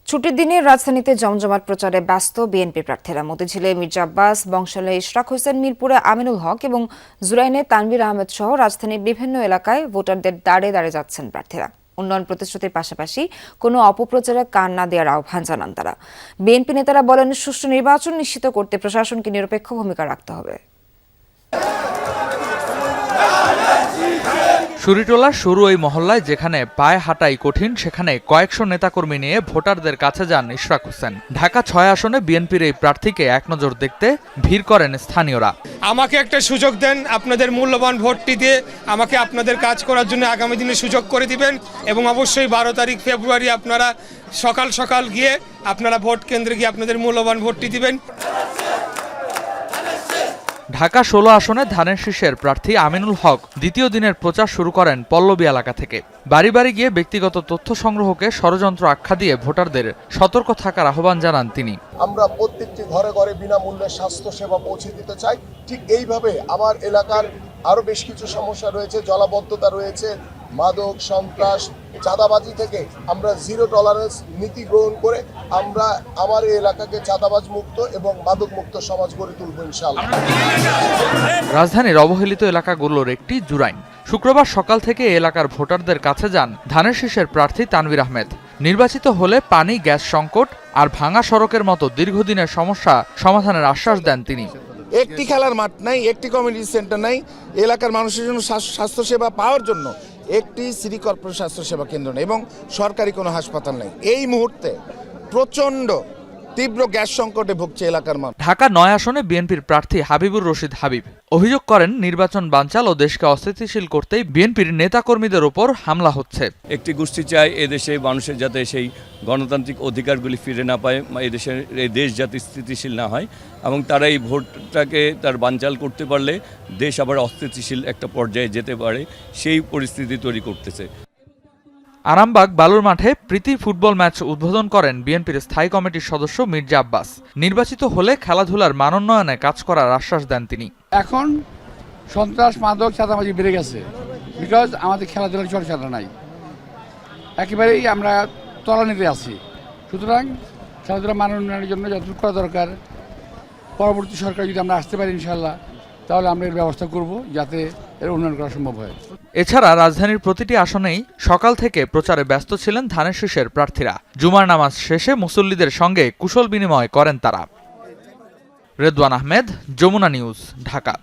ছুটির দিনে রাজধানীতে জমজমাট প্রচারে ব্যস্ত বিএনপি প্রার্থীরা। মতিঝিলে মির্জা আব্বাস, বংশালে ইশরাক হোসেন, মিরপুরে আমিনুল হক এবং জুরাইনে তানভীর আহমেদ সহ রাজধানীর বিভিন্ন এলাকায় ভোটারদের দাঁড়ে দাঁড়ে যাচ্ছেন প্রার্থীরা। উন্নয়ন প্রতিশ্রুতির পাশাপাশি কোনো অপপ্রচারে কান না দেওয়ার আহ্বান জানান তারা। বিএনপি নেতারা বলেন, সুষ্ঠু নির্বাচন নিশ্চিত করতে প্রশাসনকে নিরপেক্ষ ভূমিকা রাখতে হবে। শুরিটোলার সরু এই মহল্লায় যেখানে পায়ে হাঁটাই কঠিন, সেখানে কয়েকশো নেতাকর্মী নিয়ে ভোটারদের কাছে যান ইশরাক হোসেন। ঢাকা ৬ আসনে বিএনপির এই প্রার্থীকে এক নজর দেখতে ভিড় করেন স্থানীয়রা। আমাকে একটা সুযোগ দেন, আপনাদের মূল্যবান ভোটটি দিয়ে আমাকে আপনাদের কাজ করার জন্য আগামী দিনে সুযোগ করে দিবেন এবং অবশ্যই 12 তারিখ ফেব্রুয়ারি আপনারা সকাল সকাল গিয়ে আপনারা ভোট কেন্দ্রে গিয়ে আপনাদের মূল্যবান ভোটটি দিবেন। ঢাকা ১৬ আসনে ধানের শীষের প্রার্থী আমিনুল হক দ্বিতীয় দিনের প্রচার শুরু করেন পল্লবী এলাকা থেকে। বাড়ি বাড়ি গিয়ে ব্যক্তিগত তথ্য সংগ্রহকে ষড়যন্ত্র আখ্যা দিয়ে ভোটারদের সতর্ক থাকার আহ্বান জানান তিনি। আমরা প্রত্যেকটি ঘরে ঘরে বিনামূল্যে স্বাস্থ্য সেবা পৌঁছে দিতে চাই। ঠিক এইভাবে আমার এলাকার আরো বেশ কিছু সমস্যা রয়েছে, জলাবদ্ধতা রয়েছে, মাদক, সন্ত্রাস, চাঁদাবাজি থেকে আমরা জিরো টলারেন্স নীতি গ্রহণ করে আমরা আমার এই এলাকাকে চাঁদাবাজ মুক্ত এবং মাদক মুক্ত সমাজ গড়ে তুলব ইনশাআল্লাহ। রাজধানীর অবহেলিত এলাকাগুলোর একটি জুরাইন। শুক্রবার সকাল থেকে এলাকার ভোটারদের কাছে যান ধানের শীষের প্রার্থী তানভীর আহমেদ। নির্বাচিত হলে পানি, গ্যাস সংকট আর ভাঙা সড়কের মতো দীর্ঘদিনের সমস্যা সমাধানের আশ্বাস দেন তিনি। একটি খেলার মাঠ নাই, একটি কমিউনিটি সেন্টার নাই, এলাকার মানুষের জন্য স্বাস্থ্যসেবা পাওয়ার জন্য একটি সিটি কর্পোরেশন স্বাস্থ্যসেবা কেন্দ্র নেই এবং সরকারি কোনো হাসপাতাল নেই। এই মুহূর্তে প্রচণ্ড তীব্র গ্যাস সংকটে ভুগছে এলাকার মানুষ। ঢাকা ৯ আসনে বিএনপির প্রার্থী হাবিবুর রশিদ হাবিব অভিযোগ করেন, নির্বাচন বানচাল ও দেশকে অস্থিতিশীল করতেই বিএনপির নেতাকর্মীদের ওপর হামলা হচ্ছে। একটি গোষ্ঠী চায় এদেশে মানুষের যাতে সেই গণতান্ত্রিক অধিকারগুলি ফিরে না পায়, এই দেশ যাতে স্থিতিশীল না হয় এবং তারা এই ভোটটাকে তার বানচাল করতে পারলে দেশ আবার অস্থিতিশীল একটা পর্যায়ে যেতে পারে, সেই পরিস্থিতি তৈরি করতেছে। আরামবাগ বালুর মাঠে প্রীতি ফুটবল ম্যাচ উদ্বোধন করেন বিএনপির স্থায়ী কমিটির সদস্য মির্জা আব্বাস। নির্বাচিত হলে খেলাধুলার মানোন্নয়নে কাজ করার আশ্বাস দেন তিনি। এখন সন্ত্রাস, মাদক, চাঁদাবাজি বেড়ে গেছে, বিকজ আমাদের খেলাধুলার চর্চাটা নাই, একেবারেই আমরা তলানিতে আছি। সুতরাং খেলাধুলার মানোন্নয়নের জন্য যতটুকু করা দরকার, পরবর্তী সরকার যদি আমরা আসতে পারি ইনশাল্লাহ, তাহলে আমরা এর ব্যবস্থা করব যাতে এর উন্নয়ন করা সম্ভব হয়। এছাড়া রাজধানীর প্রতিটি আসনেই সকাল থেকে প্রচারে ব্যস্ত ছিলেন ধানের শীষের প্রার্থীরা। জুমার নামাজ শেষে মুসল্লিদের সঙ্গে কুশল বিনিময় করেন তারা। রেদওয়ান আহমেদ, যমুনা নিউজ, ঢাকা।